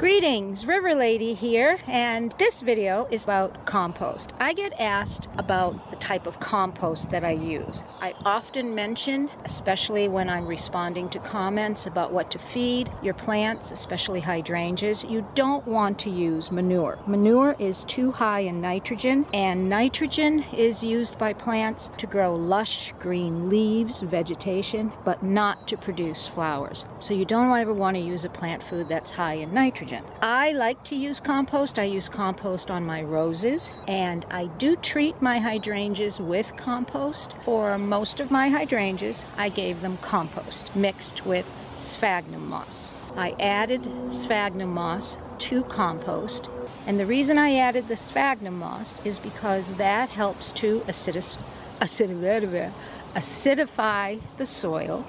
Greetings, River Lady here, and this video is about compost. I get asked about the type of compost that I use. I often mention, especially when I'm responding to comments about what to feed your plants, especially hydrangeas, you don't want to use manure. Manure is too high in nitrogen, and nitrogen is used by plants to grow lush green leaves, vegetation, but not to produce flowers. So you don't ever want to use a plant food that's high in nitrogen. I like to use compost. I use compost on my roses, and I do treat my hydrangeas with compost. For most of my hydrangeas, I gave them compost mixed with sphagnum moss. I added sphagnum moss to compost, and the reason I added the sphagnum moss is because that helps to acidify the soil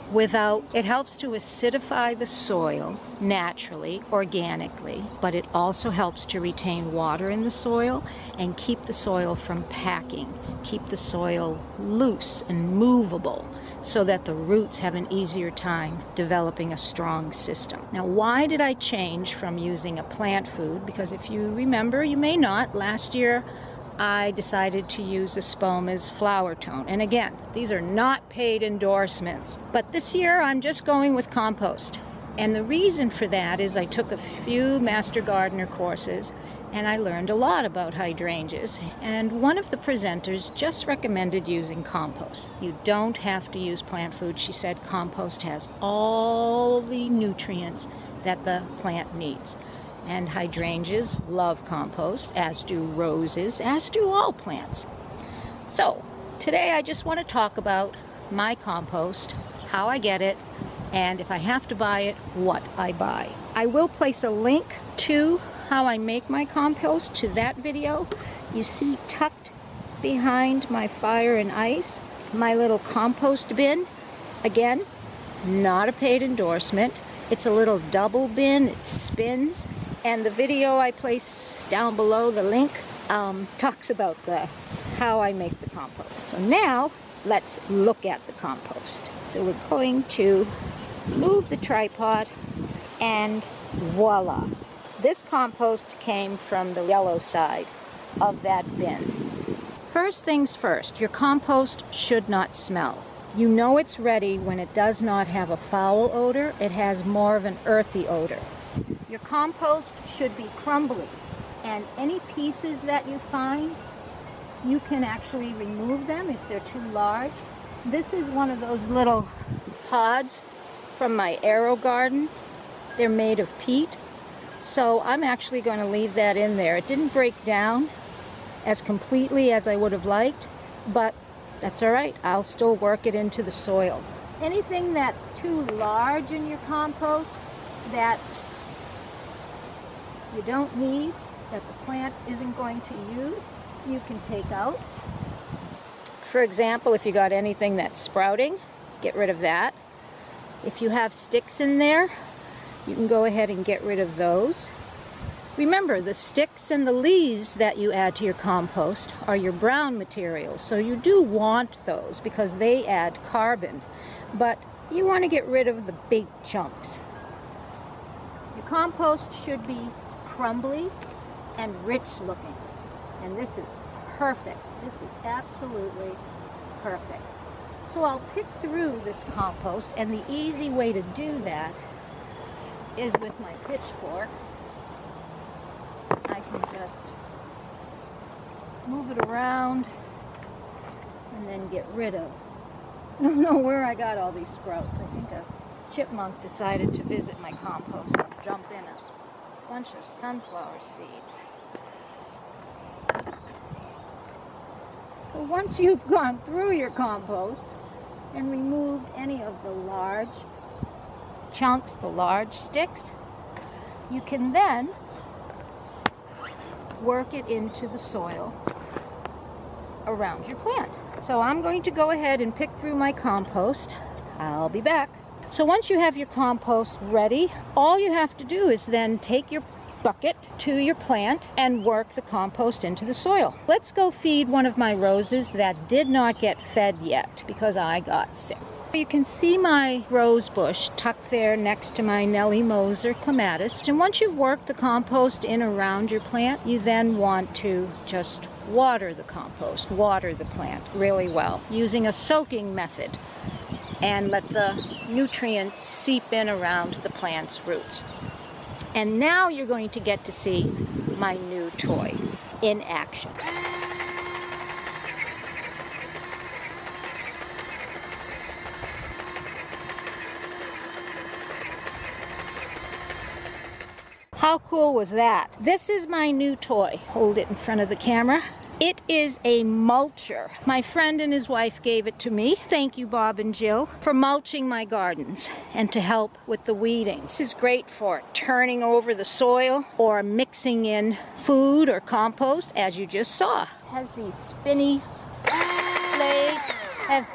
it helps to acidify the soil naturally, organically, but it also helps to retain water in the soil and keep the soil from packing, keep the soil loose and movable so that the roots have an easier time developing a strong system. Now, why did I change from using a plant food? Because if you remember, you may not, last year I decided to use Espoma's Flower Tone. And again, these are not paid endorsements. But this year, I'm just going with compost. And the reason for that is I took a few Master Gardener courses, and I learned a lot about hydrangeas. And one of the presenters just recommended using compost. You don't have to use plant food. She said compost has all the nutrients that the plant needs. And hydrangeas love compost, as do roses, as do all plants. So today I just want to talk about my compost, how I get it, and if I have to buy it, what I buy. I will place a link to how I make my compost to that video. You see tucked behind my fire and ice, my little compost bin. Again, not a paid endorsement. It's a little double bin, it spins. And the video I place down below, the link, talks about how I make the compost. So now, let's look at the compost. So we're going to move the tripod, and voila. This compost came from the yellow side of that bin. First things first, your compost should not smell. You know it's ready when it does not have a foul odor. It has more of an earthy odor. Your compost should be crumbly, and any pieces that you find, you can actually remove them if they're too large. This is one of those little pods from my Aero garden. They're made of peat, so I'm actually going to leave that in there. It didn't break down as completely as I would have liked, but that's all right. I'll still work it into the soil. Anything that's too large in your compost that you don't need, that the plant isn't going to use, you can take out. For example, if you got anything that's sprouting, get rid of that. If you have sticks in there, you can go ahead and get rid of those. Remember, the sticks and the leaves that you add to your compost are your brown materials, so you do want those because they add carbon, but you want to get rid of the big chunks. Your compost should be crumbly and rich looking, and this is perfect. This is absolutely perfect. So I'll pick through this compost, and the easy way to do that is with my pitchfork. I can just move it around and then get rid of. I don't know where I got all these sprouts. I think a chipmunk decided to visit my compost and jump in a bunch of sunflower seeds. So once you've gone through your compost and removed any of the large chunks, the large sticks, you can then work it into the soil around your plant. So I'm going to go ahead and pick through my compost. I'll be back. So once you have your compost ready, all you have to do is then take your bucket to your plant and work the compost into the soil. Let's go feed one of my roses that did not get fed yet because I got sick. You can see my rose bush tucked there next to my Nellie Moser clematis. And once you've worked the compost in around your plant, you then want to just water the compost, water the plant really well, using a soaking method, and let the nutrients seep in around the plant's roots. And now you're going to get to see my new toy in action. How cool was that? This is my new toy. Hold it in front of the camera. It is a mulcher. My friend and his wife gave it to me. Thank you, Bob and Jill, for mulching my gardens and to help with the weeding. This is great for turning over the soil or mixing in food or compost, as you just saw. It has these spinny blades.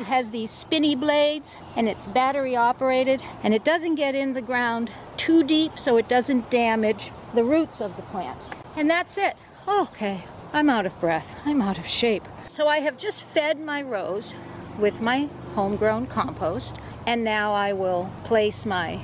Has these spinny blades, and it's battery operated, and it doesn't get in the ground too deep so it doesn't damage the roots of the plant. And that's it. Okay, I'm out of breath. I'm out of shape. So I have just fed my rows with my homegrown compost, and now I will place my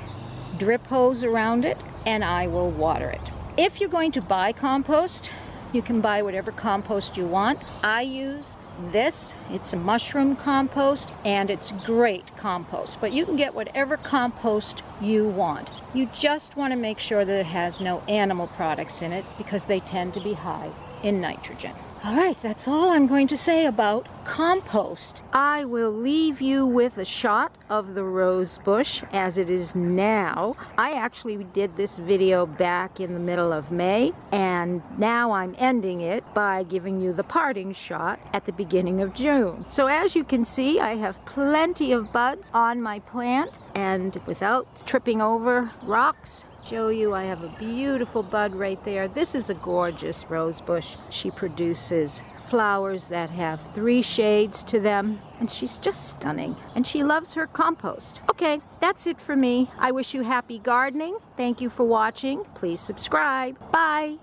drip hose around it and I will water it. If you're going to buy compost, you can buy whatever compost you want. I use this. It's a mushroom compost, and it's great compost, but you can get whatever compost you want. You just want to make sure that it has no animal products in it, because they tend to be high in nitrogen. All right, that's all I'm going to say about compost. I will leave you with a shot of the rose bush as it is now. I actually did this video back in the middle of May, and now I'm ending it by giving you the parting shot at the beginning of June. So as you can see, I have plenty of buds on my plant, and without tripping over rocks, show you I have a beautiful bud right there. This is a gorgeous rose bush. She produces flowers that have 3 shades to them, and she's just stunning, and she loves her compost. Okay, that's it for me. I wish you happy gardening. Thank you for watching. Please subscribe. Bye.